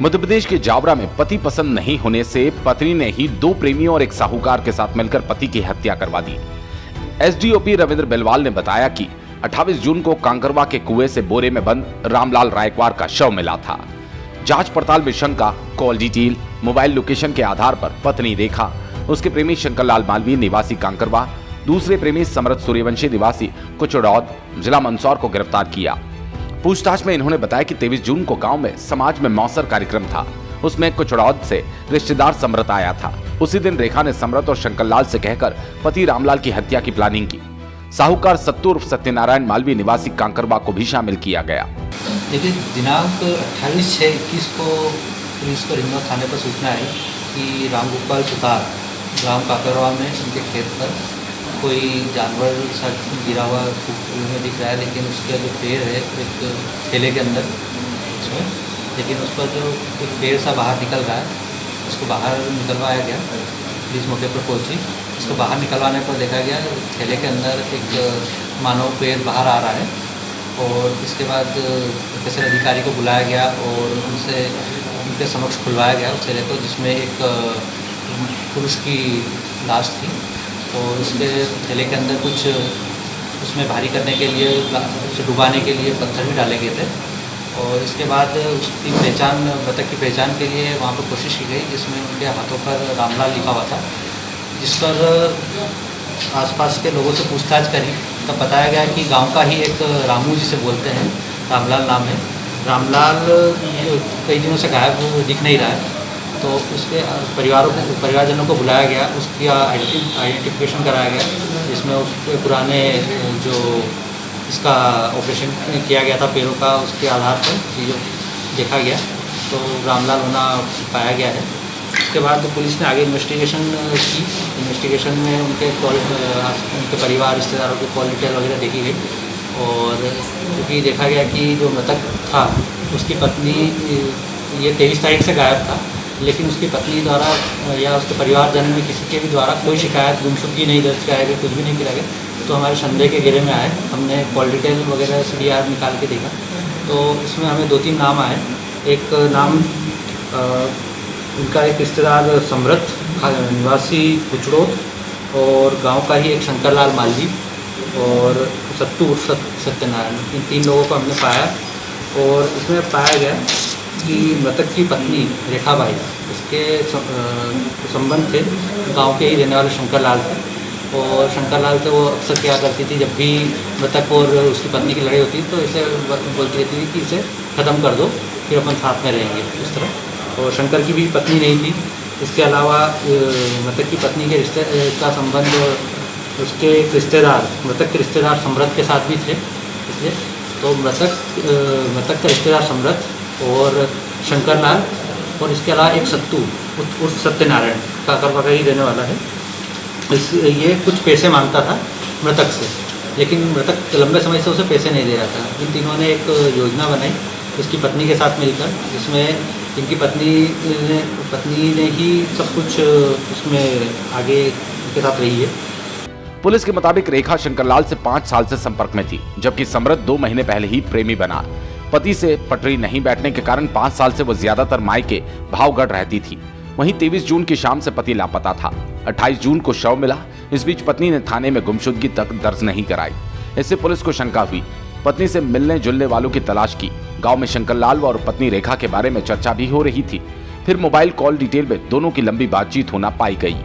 मध्य प्रदेश के जावरा में पति पसंद नहीं होने से पत्नी ने ही दो प्रेमियों और एक साहूकार के साथ मिलकर पति की हत्या करवा दी। एसडीओपी रविंद्र बेलवाल ने बताया कि 28 जून को कांकरवा के कुएं से बोरे में बंद रामलाल रायकवार का शव मिला था। जांच पड़ताल में शंका, कॉल डिटेल, मोबाइल लोकेशन के आधार पर पत्नी रेखा, उसके प्रेमी शंकरलाल मालवीय निवासी कांकरवा, दूसरे प्रेमी समृत सूर्यवंशी निवासी कुचड़ौद जिला मंदसौर को गिरफ्तार किया। पूछताछ में इन्होंने बताया कि 23 जून को गांव में समाज में मौसर कार्यक्रम था। उसमें कुचड़ौद से रिश्तेदार समृत आया था। उसी दिन रेखा ने समृत और शंकरलाल से कहकर पति रामलाल की हत्या की प्लानिंग की। साहूकार सत्तू उर्फ सत्यनारायण मालवीय निवासी कांकरवा को भी शामिल किया गया। देखिए, दिनांक 28/6/21 को पुलिस को रिंगनौर थाने पर सूचना आई कि रामगोपाल सुतार ग्राम कांकरवा में उनके खेत पर कोई जानवर सा गिरा हुआ में दिख रहा है, लेकिन उसका जो पेड़ है एक ठेले के अंदर उसमें, लेकिन उस पर जो एक पेड़ सा बाहर निकल रहा है, उसको बाहर निकलवाया गया। पुलिस मौके पर पहुंची, उसको बाहर निकलवाने पर देखा गया ठेले के अंदर एक मानव पेड़ बाहर आ रहा है। और इसके बाद किसी अधिकारी को बुलाया गया और उनके समक्ष खुलवाया गया उस ठेले को, जिसमें एक पुरुष की लाश थी। और उसके ठेले के अंदर कुछ उसमें भारी करने के लिए, उसे डुबाने के लिए पत्थर भी डाले गए थे। और इसके बाद उसकी पहचान, मृतक की पहचान के लिए वहाँ पर कोशिश की गई, जिसमें उनके हाथों पर रामलाल लिखा हुआ था। जिस पर आसपास के लोगों से पूछताछ करी तब बताया गया कि गांव का ही एक रामू जिसे बोलते हैं, रामलाल नाम है। रामलाल कई दिनों से गायब दिख नहीं रहा है, तो उसके परिवारजनों को बुलाया गया, उसकी आइडेंटिफिकेशन कराया गया, जिसमें उसके पुराने जो इसका ऑपरेशन किया गया था पैरों का, उसके आधार पर चीज़ों देखा गया तो रामलाल होना पाया गया है। उसके बाद पुलिस ने आगे इन्वेस्टिगेशन की। इन्वेस्टिगेशन में उनके परिवार, रिश्तेदारों की कॉल डिटेल वगैरह देखी गई। और क्योंकि देखा गया कि जो मृतक था उसकी पत्नी ये 23 तारीख से गायब था, लेकिन उसकी पत्नी द्वारा या उसके परिवारजन में किसी के भी द्वारा कोई शिकायत गुमशुदगी नहीं दर्ज कराया गया, कुछ भी नहीं किया गया। तो हमारे संदेह के घेरे में आए, हमने कॉल डिटेल वगैरह CDR निकाल के देखा तो इसमें हमें 2-3 नाम आए। एक नाम उनका एक रिश्तेदार समृत निवासी कुचड़ौद और गांव का ही एक शंकरलाल मालवी और सत्तू उर्फ सत्यनारायण, इन 3 लोगों को हमने पाया। और इसमें पाया गया कि मृतक की पत्नी रेखा बाई, इसके संबंध थे गांव के ही रहने वाले शंकरलाल थे। और शंकरलाल से वो अक्सर क्या करती थी, जब भी मृतक और उसकी पत्नी की लड़ाई होती तो इसे बोलती रहती थी कि इसे ख़त्म कर दो, फिर अपन साथ में रहेंगे, इस तरह। और शंकर की भी पत्नी नहीं थी। इसके अलावा मृतक की पत्नी के रिश्ते का संबंध उसके रिश्तेदार, मृतक के रिश्तेदार समृत के साथ भी थे। इसलिए तो मृतक का रिश्तेदार समृत और शंकरलाल और इसके अलावा एक सत्तू उर्फ सत्यनारायण काकरवा का ही रहने वाला है। ये कुछ पैसे मांगता था मृतक से, लेकिन मृतक लंबे समय से उसे पैसे नहीं दे रहा था। इन तीनों ने एक योजना बनाई उसकी पत्नी के साथ मिलकर, जिसमें इनकी पत्नी ने ही सब कुछ उसमें आगे उनके साथ रही है। पुलिस के मुताबिक रेखा शंकरलाल से 5 साल से संपर्क में थी, जबकि समृत 2 महीने पहले ही प्रेमी बना। पति से पटरी नहीं बैठने के कारण 5 साल से वो ज्यादातर मायके भावगढ़ रहती थी। वहीं 23 जून की शाम से पति लापता था। 28 जून को शव मिला। इस बीच पत्नी ने थाने में गुमशुदगी तक दर्ज नहीं कराई। इससे पुलिस को शंका हुई। पत्नी से मिलने जुलने वालों की तलाश की। गांव में शंकरलाल और पत्नी रेखा के बारे में चर्चा भी हो रही थी। फिर मोबाइल कॉल डिटेल में दोनों की लंबी बातचीत होना पाई गई।